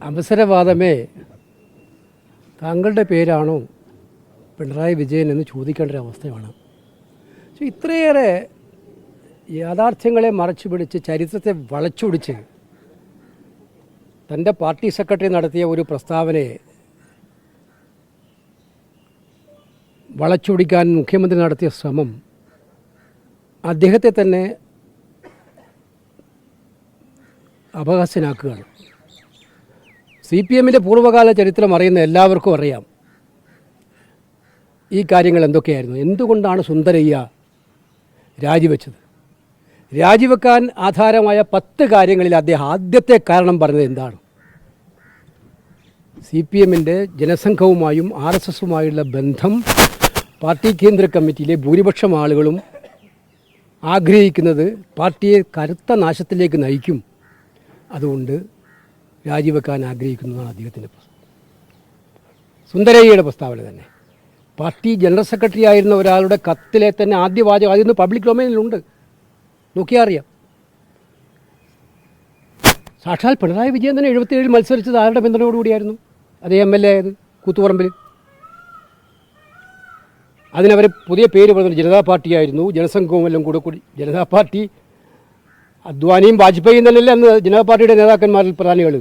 അവസരവാദമേ താങ്കളുടെ പേരാണോ പിണറായി വിജയൻ എന്ന് ചോദിക്കേണ്ട ഒരു അവസ്ഥയാണ്. പക്ഷേ ഇത്രയേറെ യാഥാർത്ഥ്യങ്ങളെ മറച്ചു പിടിച്ച് ചരിത്രത്തെ വളച്ചൊടിച്ച് തൻ്റെ പാർട്ടി സെക്രട്ടറി നടത്തിയ ഒരു പ്രസ്താവനയെ വളച്ചൊടിക്കാൻ മുഖ്യമന്ത്രി നടത്തിയ ശ്രമം അദ്ദേഹത്തെ തന്നെ അപഹാസ്യനാക്കുകയാണ്. CPM-ൻ്റെ പൂർവ്വകാല ചരിത്രം അറിയുന്ന എല്ലാവർക്കും അറിയാം ഈ കാര്യങ്ങൾ എന്തൊക്കെയായിരുന്നു. എന്തുകൊണ്ടാണ് സുന്ദരയ്യ രാജിവെച്ചത്? രാജിവെക്കാൻ ആധാരമായ 10 കാര്യങ്ങളിൽ അദ്ദേഹം ആദ്യത്തെ കാരണം പറഞ്ഞത് എന്താണ്? CPM-ൻ്റെ ജനസംഘവുമായും RSS-ഉമായുള്ള ബന്ധം പാർട്ടി കേന്ദ്ര കമ്മിറ്റിയിലെ ഭൂരിപക്ഷം ആളുകളും ആഗ്രഹിക്കുന്നത് പാർട്ടിയെ കരുത്ത നാശത്തിലേക്ക് നയിക്കും. അതുകൊണ്ട് രാജിവെക്കാൻ ആഗ്രഹിക്കുന്നതാണ് അദ്ദേഹത്തിൻ്റെ സുന്ദരയ്യയുടെ പ്രസ്താവന തന്നെ. പാർട്ടി ജനറൽ സെക്രട്ടറി ആയിരുന്ന ഒരാളുടെ കത്തിലെ തന്നെ ആദ്യ വാചകം അതിന്ന് പബ്ലിക് ഡൊമൈനിലുണ്ട്, നോക്കിയാൽ അറിയാം. സാക്ഷാൽ പിണറായി വിജയൻ തന്നെ 77 മത്സരിച്ചത് ആരുടെ പിന്തുണയോടുകൂടിയായിരുന്നു? അതേ MLA ആയത് കൂത്തുപറമ്പിൽ. അതിനവർ പുതിയ പേര് പറഞ്ഞത് ജനതാ പാർട്ടിയായിരുന്നു. ജനസംഘവും എല്ലാം കൂടി ജനതാ പാർട്ടി അദ്വാനിയും വാജ്പേയിയും തന്നെയല്ലേ അന്ന് ജനതാ പാർട്ടിയുടെ നേതാക്കന്മാരിൽ പ്രധാനികൾ.